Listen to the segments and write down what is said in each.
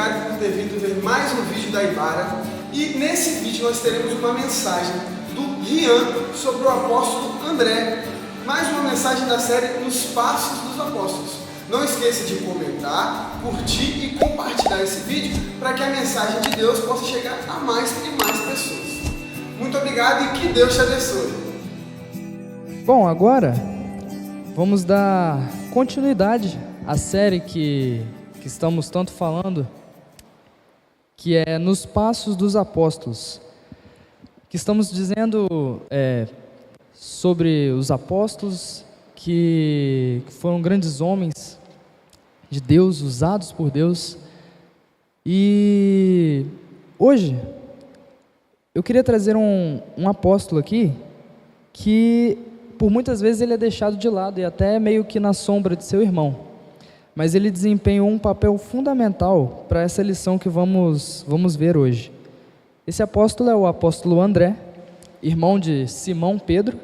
obrigado por ter vindo ver mais um vídeo da Ibara. E nesse vídeo nós teremos uma mensagem do Rian sobre o apóstolo André. Mais uma mensagem da série Os Passos dos Apóstolos. Não esqueça de comentar, curtir e compartilhar esse vídeo para que a mensagem de Deus possa chegar a mais e mais pessoas. Muito obrigado e que Deus te abençoe. Bom, agora vamos dar continuidade à série que estamos tanto falando, que é Nos Passos dos Apóstolos, que estamos dizendo sobre os apóstolos que foram grandes homens de Deus, usados por Deus. E hoje eu queria trazer um apóstolo aqui que por muitas vezes ele é deixado de lado e até meio que na sombra de seu irmão, mas ele desempenhou um papel fundamental para essa lição que vamos ver hoje. Esse apóstolo é o apóstolo André, irmão de Simão Pedro.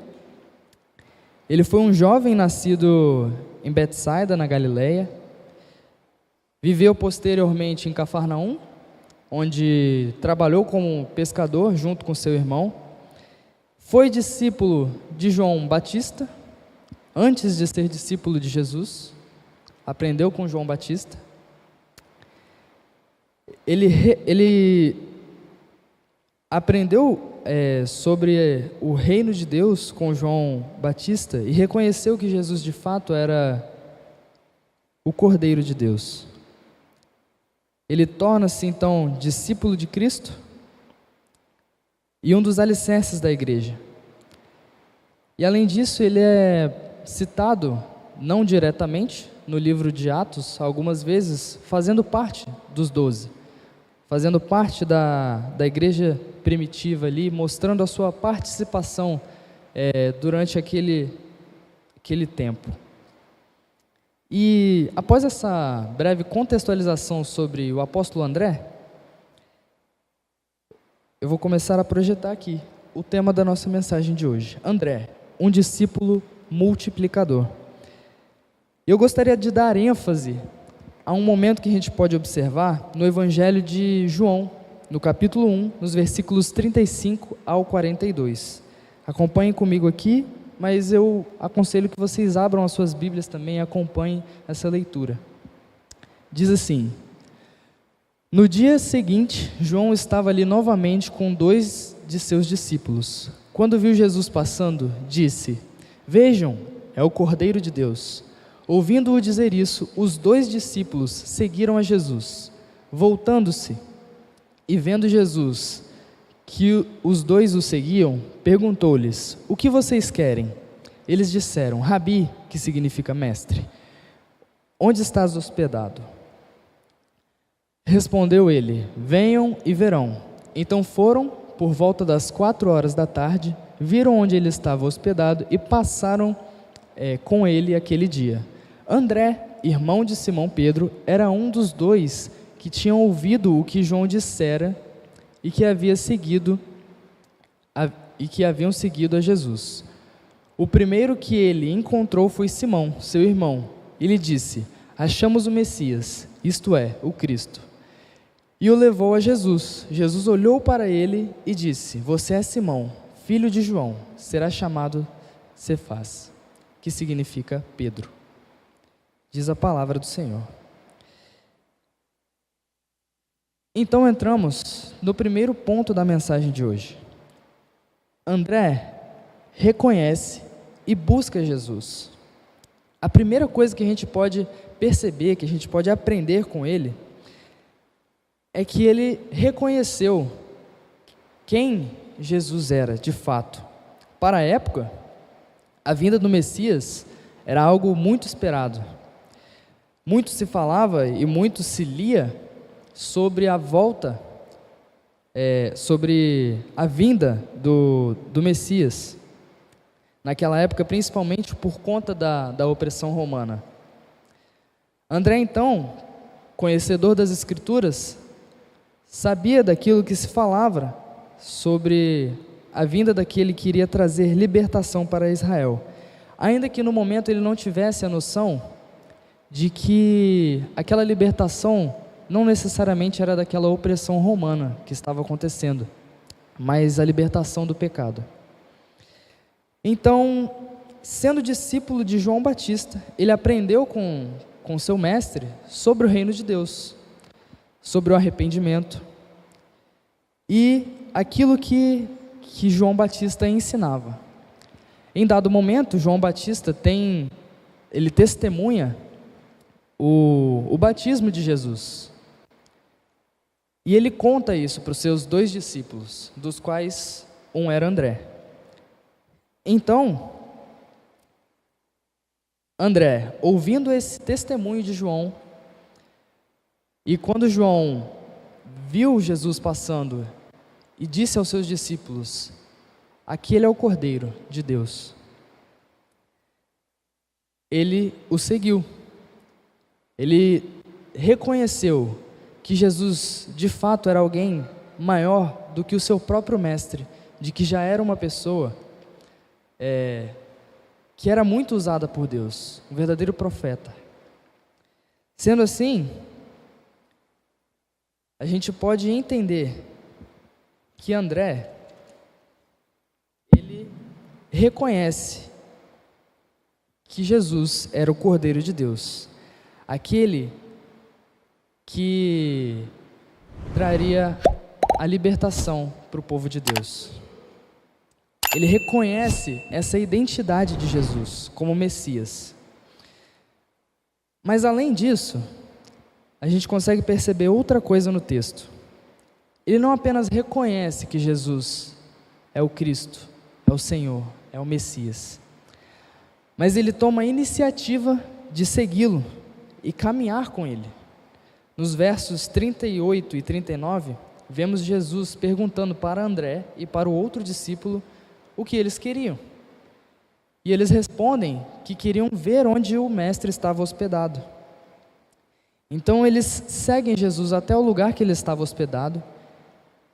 Ele foi um jovem nascido em Betsaida, na Galileia. Viveu posteriormente em Cafarnaum, onde trabalhou como pescador junto com seu irmão. Foi discípulo de João Batista, antes de ser discípulo de Jesus. Aprendeu com João Batista. Ele aprendeu sobre o reino de Deus com João Batista e reconheceu que Jesus de fato era o Cordeiro de Deus. Ele torna-se então discípulo de Cristo e um dos alicerces da igreja. E além disso, ele é citado, não diretamente, no livro de Atos, algumas vezes, fazendo parte dos 12, fazendo parte da igreja primitiva ali, mostrando a sua participação durante aquele tempo. E após essa breve contextualização sobre o apóstolo André, eu vou começar a projetar aqui o tema da nossa mensagem de hoje. André, um discípulo multiplicador. Eu gostaria de dar ênfase a um momento que a gente pode observar no Evangelho de João, no capítulo 1, nos versículos 35 ao 42. Acompanhem comigo aqui, mas eu aconselho que vocês abram as suas Bíblias também e acompanhem essa leitura. Diz assim: No dia seguinte, João estava ali novamente com 2 de seus discípulos. Quando viu Jesus passando, disse: Vejam, é o Cordeiro de Deus. Ouvindo-o dizer isso, os 2 discípulos seguiram a Jesus. Voltando-se e vendo Jesus que os 2 o seguiam, perguntou-lhes: O que vocês querem? Eles disseram: Rabi, que significa mestre, onde estás hospedado? Respondeu ele: Venham e verão. Então foram, por volta das 4 da tarde, viram onde ele estava hospedado e passaram com ele aquele dia. André, irmão de Simão Pedro, era um dos 2 que tinham ouvido o que João dissera e que haviam seguido a Jesus. O primeiro que ele encontrou foi Simão, seu irmão. Ele disse: Achamos o Messias, isto é, o Cristo. E o levou a Jesus. Jesus olhou para ele e disse: Você é Simão, filho de João, será chamado Cefas, que significa Pedro. Diz a palavra do Senhor. Então entramos no primeiro ponto da mensagem de hoje. André reconhece e busca Jesus. A primeira coisa que a gente pode perceber, que a gente pode aprender com ele, é que ele reconheceu quem Jesus era de fato. Para a época, a vinda do Messias era algo muito esperado. Muito se falava e muito se lia sobre a volta, sobre a vinda do Messias. Naquela época, principalmente por conta da opressão romana. André, então, conhecedor das Escrituras, sabia daquilo que se falava sobre a vinda daquele que iria trazer libertação para Israel. Ainda que no momento ele não tivesse a noção de que aquela libertação não necessariamente era daquela opressão romana que estava acontecendo, mas a libertação do pecado. Então, sendo discípulo de João Batista, ele aprendeu com seu mestre sobre o reino de Deus, sobre o arrependimento e aquilo que João Batista ensinava. Em dado momento, João Batista ele testemunha o batismo de Jesus. E ele conta isso para os seus 2 discípulos, dos quais um era André. Então, André, ouvindo esse testemunho de João, e quando João viu Jesus passando e disse aos seus discípulos: aquele é o Cordeiro de Deus, ele o seguiu. Ele reconheceu que Jesus de fato era alguém maior do que o seu próprio mestre, de que já era uma pessoa que era muito usada por Deus, um verdadeiro profeta. Sendo assim, a gente pode entender que André, ele reconhece que Jesus era o Cordeiro de Deus, aquele que traria a libertação para o povo de Deus. Ele reconhece essa identidade de Jesus como Messias. Mas além disso, a gente consegue perceber outra coisa no texto. Ele não apenas reconhece que Jesus é o Cristo, é o Senhor, é o Messias, mas ele toma a iniciativa de segui-lo e caminhar com ele. Nos versos 38 e 39, vemos Jesus perguntando para André e para o outro discípulo o que eles queriam. E eles respondem que queriam ver onde o mestre estava hospedado. Então eles seguem Jesus até o lugar que ele estava hospedado,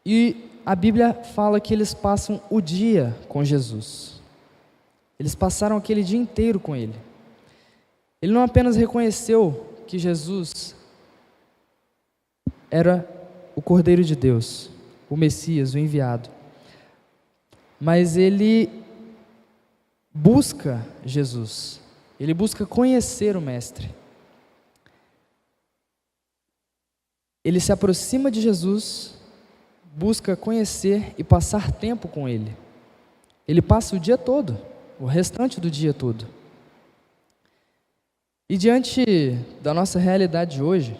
e a Bíblia fala que eles passam o dia com Jesus. Eles passaram aquele dia inteiro com ele. Ele não apenas reconheceu que Jesus era o Cordeiro de Deus, o Messias, o enviado, mas ele busca Jesus, ele busca conhecer o Mestre. Ele se aproxima de Jesus, busca conhecer e passar tempo com ele. Ele passa o dia todo, o restante do dia todo. E diante da nossa realidade de hoje,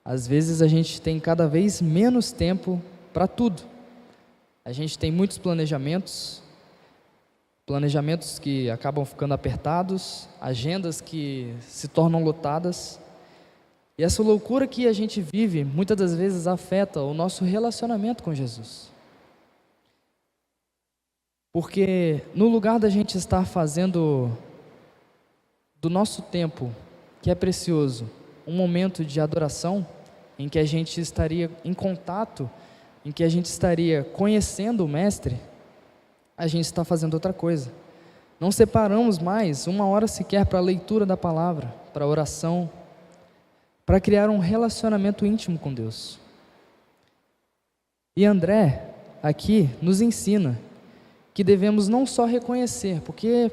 às vezes a gente tem cada vez menos tempo para tudo. A gente tem muitos planejamentos que acabam ficando apertados, agendas que se tornam lotadas. E essa loucura que a gente vive, muitas das vezes afeta o nosso relacionamento com Jesus. Porque no lugar da gente estar fazendo do nosso tempo, que é precioso, um momento de adoração, em que a gente estaria em contato, em que a gente estaria conhecendo o Mestre, a gente está fazendo outra coisa. Não separamos mais uma hora sequer para a leitura da palavra, para a oração, para criar um relacionamento íntimo com Deus. E André, aqui, nos ensina que devemos não só reconhecer, porque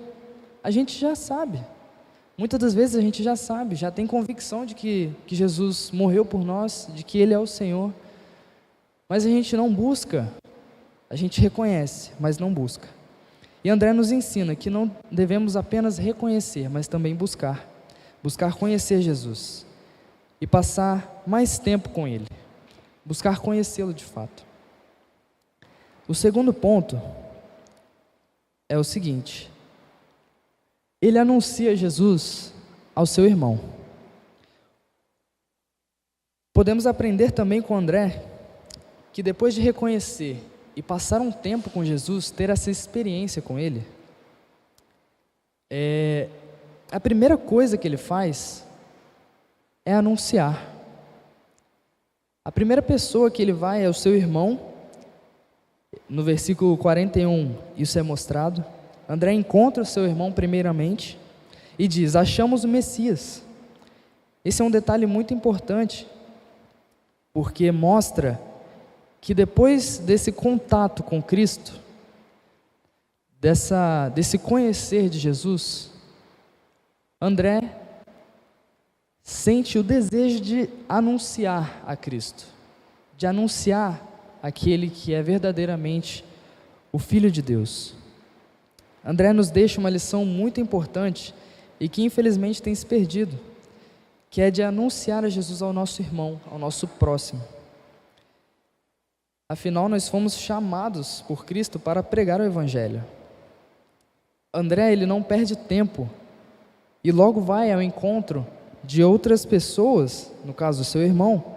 a gente já sabe, muitas das vezes a gente já sabe, já tem convicção de que Jesus morreu por nós, de que Ele é o Senhor, mas a gente não busca, a gente reconhece, mas não busca. E André nos ensina que não devemos apenas reconhecer, mas também buscar conhecer Jesus e passar mais tempo com Ele, buscar conhecê-lo de fato. O segundo ponto é o seguinte: ele anuncia Jesus ao seu irmão. Podemos aprender também com André que depois de reconhecer e passar um tempo com Jesus, ter essa experiência com Ele, a primeira coisa que ele faz é anunciar. A primeira pessoa que ele vai é o seu irmão. No versículo 41, isso é mostrado. André encontra o seu irmão primeiramente e diz: achamos o Messias. Esse é um detalhe muito importante, porque mostra que depois desse contato com Cristo, desse conhecer de Jesus, André sente o desejo de anunciar a Cristo, de anunciar aquele que é verdadeiramente o Filho de Deus. André nos deixa uma lição muito importante e que infelizmente tem se perdido, que é de anunciar a Jesus ao nosso irmão, ao nosso próximo. Afinal, nós fomos chamados por Cristo para pregar o Evangelho. André, ele não perde tempo e logo vai ao encontro de outras pessoas, no caso, seu irmão,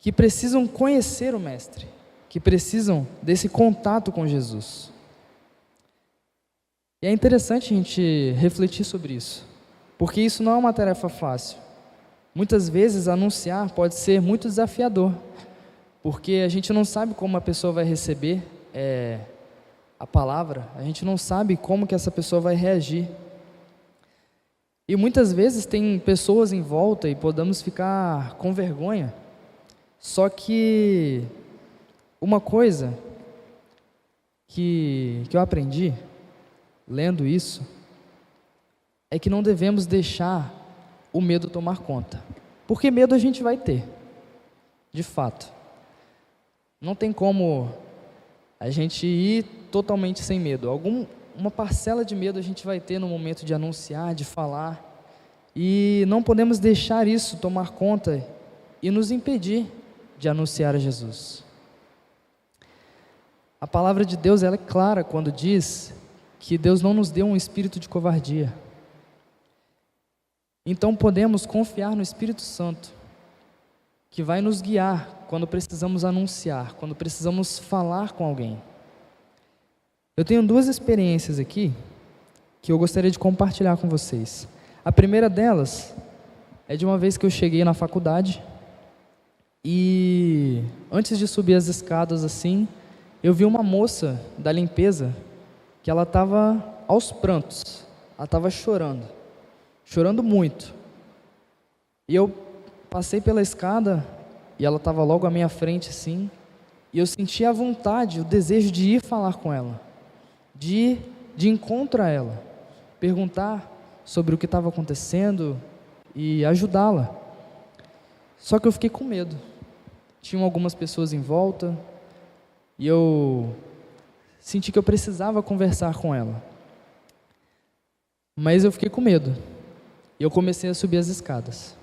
que precisam conhecer o Mestre, que precisam desse contato com Jesus. E é interessante a gente refletir sobre isso, porque isso não é uma tarefa fácil. Muitas vezes anunciar pode ser muito desafiador, porque a gente não sabe como a pessoa vai receber a palavra, a gente não sabe como que essa pessoa vai reagir. E muitas vezes tem pessoas em volta e podemos ficar com vergonha. Só que uma coisa que eu aprendi lendo isso é que não devemos deixar o medo tomar conta. Porque medo a gente vai ter, de fato. Não tem como a gente ir totalmente sem medo. Uma parcela de medo a gente vai ter no momento de anunciar, de falar. E não podemos deixar isso tomar conta e nos impedir de anunciar a Jesus. A palavra de Deus, ela é clara quando diz que Deus não nos deu um espírito de covardia. Então podemos confiar no Espírito Santo, que vai nos guiar quando precisamos anunciar, quando precisamos falar com alguém. Eu tenho duas experiências aqui que eu gostaria de compartilhar com vocês. A primeira delas é de uma vez que eu cheguei na faculdade e antes de subir as escadas assim, eu vi uma moça da limpeza que ela estava aos prantos, ela estava chorando muito. E eu passei pela escada e ela estava logo à minha frente assim, e eu senti a vontade, o desejo de ir falar com ela, de ir de encontro a ela, perguntar sobre o que estava acontecendo e ajudá-la. Só que eu fiquei com medo. Tinham algumas pessoas em volta e eu senti que eu precisava conversar com ela. Mas eu fiquei com medo. E eu comecei a subir as escadas.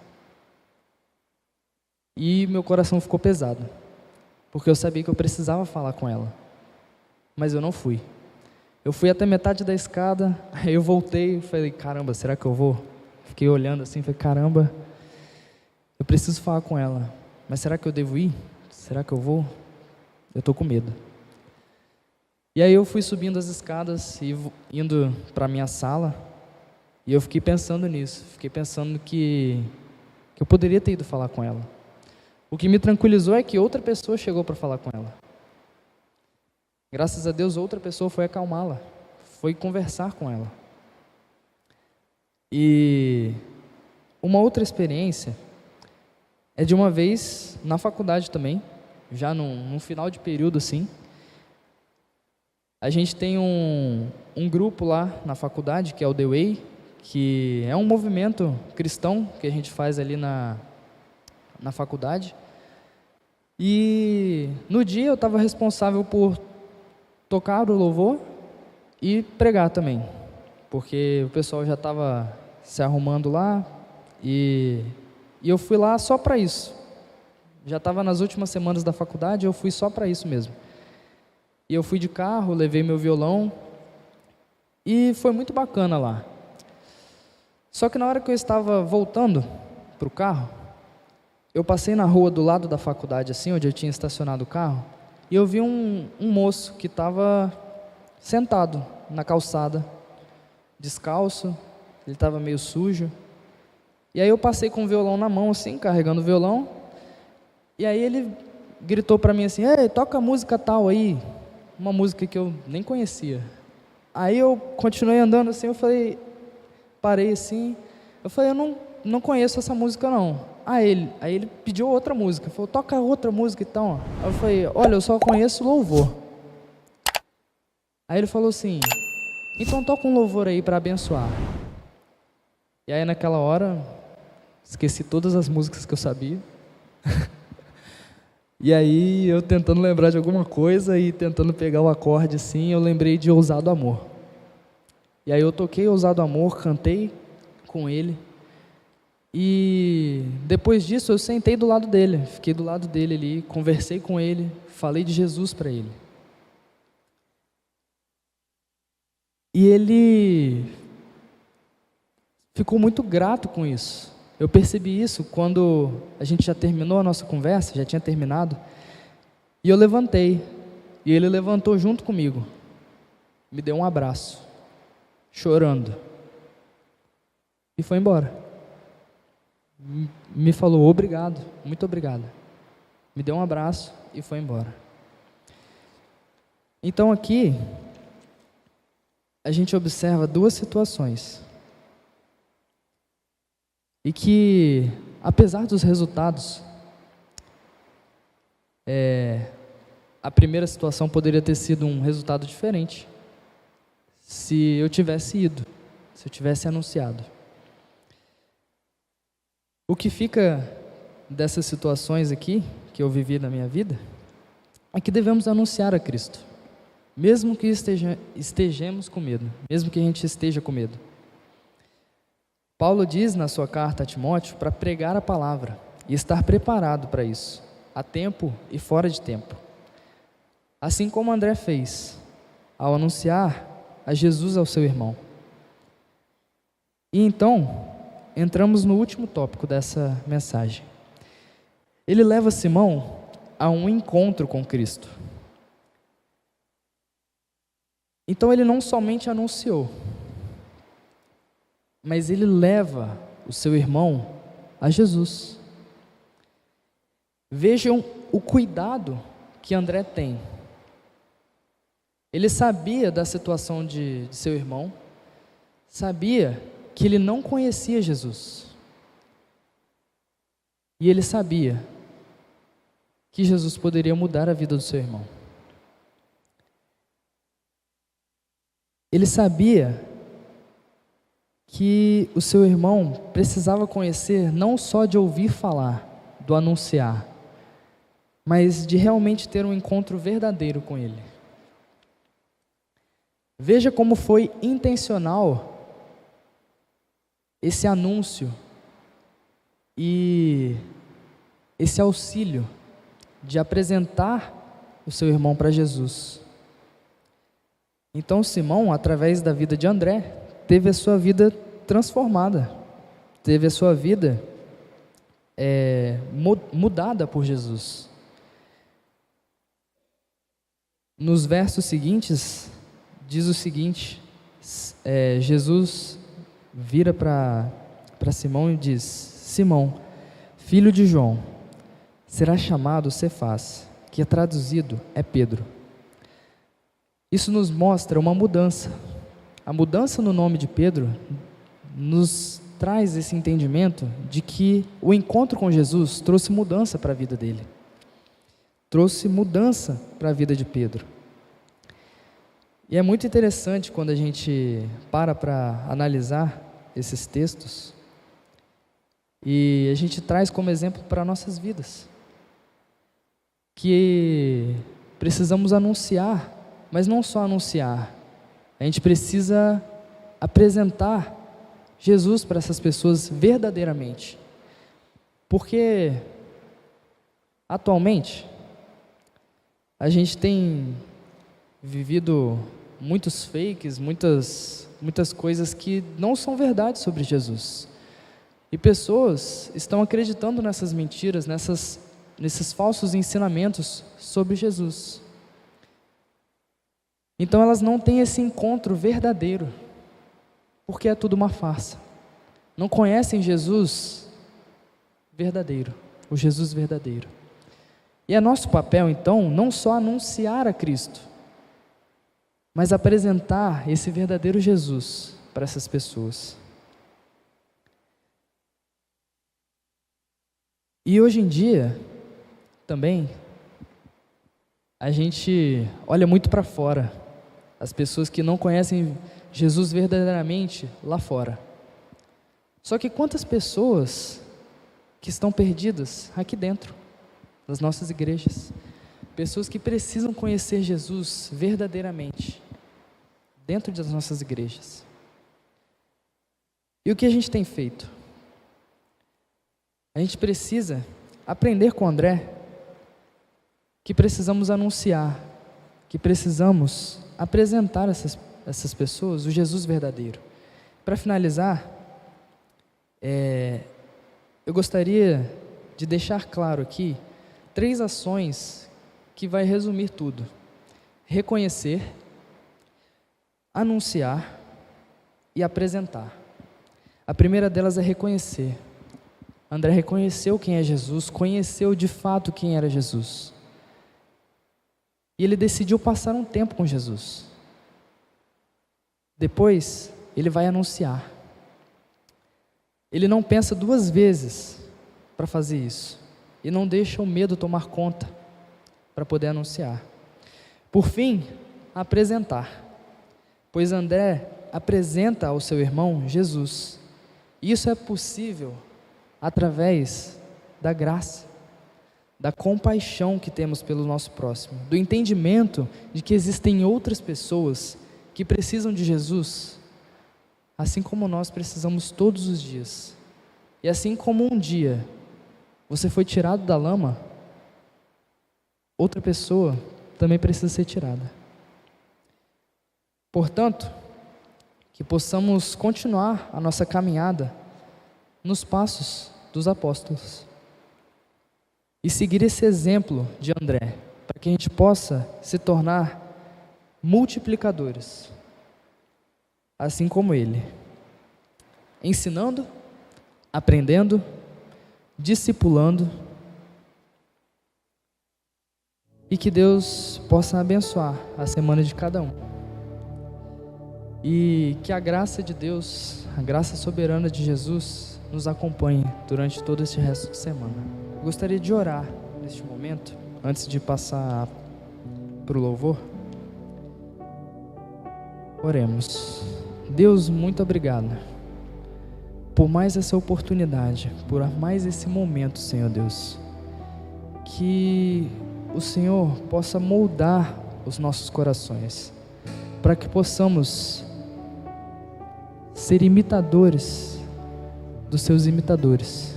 E meu coração ficou pesado, porque eu sabia que eu precisava falar com ela. Mas eu não fui. Eu fui até metade da escada, aí eu voltei e falei, caramba, será que eu vou? Fiquei olhando assim, falei, caramba, eu preciso falar com ela. Mas será que eu devo ir? Será que eu vou? Eu estou com medo. E aí eu fui subindo as escadas e indo para a minha sala, e eu fiquei pensando nisso. Fiquei pensando que eu poderia ter ido falar com ela. O que me tranquilizou é que outra pessoa chegou para falar com ela. Graças a Deus, outra pessoa foi acalmá-la, foi conversar com ela. E uma outra experiência é de uma vez na faculdade também, já num final de período assim. A gente tem um grupo lá na faculdade, que é o The Way, que é um movimento cristão que a gente faz ali na faculdade. E no dia eu estava responsável por tocar o louvor e pregar também, porque o pessoal já estava se arrumando lá e eu fui lá só para isso. Já estava nas últimas semanas da faculdade, eu fui só para isso mesmo. E eu fui de carro, levei meu violão e foi muito bacana lá. Só que na hora que eu estava voltando para o carro, eu passei na rua do lado da faculdade, assim, onde eu tinha estacionado o carro, e eu vi um moço que estava sentado na calçada, descalço, ele estava meio sujo. E aí eu passei com o violão na mão, assim, carregando o violão, e aí ele gritou para mim assim, ei, toca a música tal aí, uma música que eu nem conhecia. Aí eu continuei andando assim, parei assim, eu falei, eu não conheço essa música não. Aí ele pediu outra música, falou, toca outra música então. Aí eu falei, olha, eu só conheço louvor. Aí ele falou assim, então toca um louvor aí para abençoar. E aí naquela hora, esqueci todas as músicas que eu sabia. E aí eu tentando lembrar de alguma coisa e tentando pegar o acorde assim, eu lembrei de Ousado Amor. E aí eu toquei Ousado Amor, cantei com ele. E depois disso eu sentei do lado dele, fiquei do lado dele ali, conversei com ele, falei de Jesus para ele. E ele ficou muito grato com isso. Eu percebi isso quando a gente já terminou a nossa conversa, já tinha terminado, e eu levantei, e ele levantou junto comigo, me deu um abraço, chorando, e foi embora. Me falou obrigado, muito obrigado, me deu um abraço e foi embora. Então aqui, a gente observa duas situações, e que, apesar dos resultados, a primeira situação poderia ter sido um resultado diferente, se eu tivesse ido, se eu tivesse anunciado. O que fica dessas situações aqui, que eu vivi na minha vida, é que devemos anunciar a Cristo, mesmo que estejamos com medo, mesmo que a gente esteja com medo. Paulo diz na sua carta a Timóteo para pregar a palavra e estar preparado para isso, a tempo e fora de tempo. Assim como André fez, ao anunciar a Jesus ao seu irmão. E então, entramos no último tópico dessa mensagem. Ele leva Simão a um encontro com Cristo. Então ele não somente anunciou, mas ele leva o seu irmão a Jesus. Vejam o cuidado que André tem. Ele sabia da situação de seu irmão, sabia que ele não conhecia Jesus. E ele sabia que Jesus poderia mudar a vida do seu irmão. Ele sabia que o seu irmão precisava conhecer não só de ouvir falar, do anunciar, mas de realmente ter um encontro verdadeiro com ele. Veja como foi intencional esse anúncio e esse auxílio de apresentar o seu irmão para Jesus. Então Simão, através da vida de André, teve a sua vida transformada, teve a sua vida mudada por Jesus. Nos versos seguintes, diz o seguinte, Jesus vira para Simão e diz: Simão, filho de João, será chamado Cefás, que é traduzido é Pedro. Isso nos mostra uma mudança. A mudança no nome de Pedro nos traz esse entendimento de que o encontro com Jesus trouxe mudança para a vida dele. Trouxe mudança para a vida de Pedro. E é muito interessante quando a gente para analisar esses textos e a gente traz como exemplo para nossas vidas, que precisamos anunciar, mas não só anunciar, a gente precisa apresentar Jesus para essas pessoas verdadeiramente, porque atualmente a gente tem vivido muitos fakes, muitas coisas que não são verdade sobre Jesus. E pessoas estão acreditando nessas mentiras, nesses falsos ensinamentos sobre Jesus. Então elas não têm esse encontro verdadeiro, porque é tudo uma farsa. Não conhecem Jesus verdadeiro, o Jesus verdadeiro. E é nosso papel, então, não só anunciar a Cristo, mas apresentar esse verdadeiro Jesus para essas pessoas. E hoje em dia, também, a gente olha muito para fora, as pessoas que não conhecem Jesus verdadeiramente lá fora. Só que quantas pessoas que estão perdidas aqui dentro das nossas igrejas, pessoas que precisam conhecer Jesus verdadeiramente dentro das nossas igrejas. E o que a gente tem feito? A gente precisa aprender com André que precisamos anunciar, que precisamos apresentar essas pessoas o Jesus verdadeiro. Para finalizar, eu gostaria de deixar claro aqui 3 ações que vai resumir tudo: reconhecer, anunciar e apresentar. A primeira delas é reconhecer. André reconheceu quem é Jesus, conheceu de fato quem era Jesus. E ele decidiu passar um tempo com Jesus. Depois, ele vai anunciar. Ele não pensa 2 vezes para fazer isso. E não deixa o medo tomar conta para poder anunciar. Por fim, apresentar. Pois André apresenta ao seu irmão Jesus. Isso é possível através da graça, da compaixão que temos pelo nosso próximo, do entendimento de que existem outras pessoas que precisam de Jesus, assim como nós precisamos todos os dias. E assim como um dia você foi tirado da lama, outra pessoa também precisa ser tirada. Portanto, que possamos continuar a nossa caminhada nos passos dos apóstolos e seguir esse exemplo de André, para que a gente possa se tornar multiplicadores, assim como ele, ensinando, aprendendo, discipulando, e que Deus possa abençoar a semana de cada um. E que a graça de Deus, a graça soberana de Jesus, nos acompanhe durante todo este resto de semana. Eu gostaria de orar neste momento, antes de passar para o louvor. Oremos. Deus, muito obrigado por mais essa oportunidade, por mais esse momento, Senhor Deus. Que o Senhor possa moldar os nossos corações, para que possamos ser imitadores dos seus imitadores,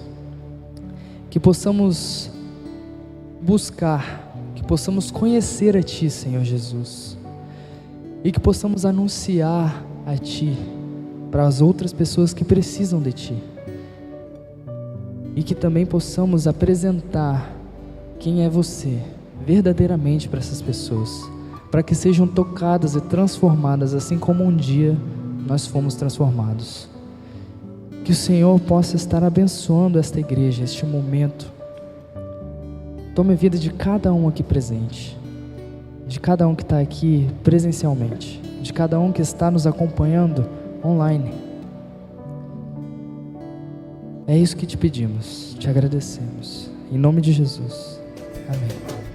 que possamos buscar, que possamos conhecer a Ti, Senhor Jesus, e que possamos anunciar a Ti para as outras pessoas que precisam de Ti, e que também possamos apresentar quem é Você verdadeiramente para essas pessoas, para que sejam tocadas e transformadas assim como um dia nós fomos transformados. Que o Senhor possa estar abençoando esta igreja, este momento. Tome a vida de cada um aqui presente, de cada um que está aqui presencialmente, de cada um que está nos acompanhando online. É isso que te pedimos, te agradecemos. Em nome de Jesus. Amém.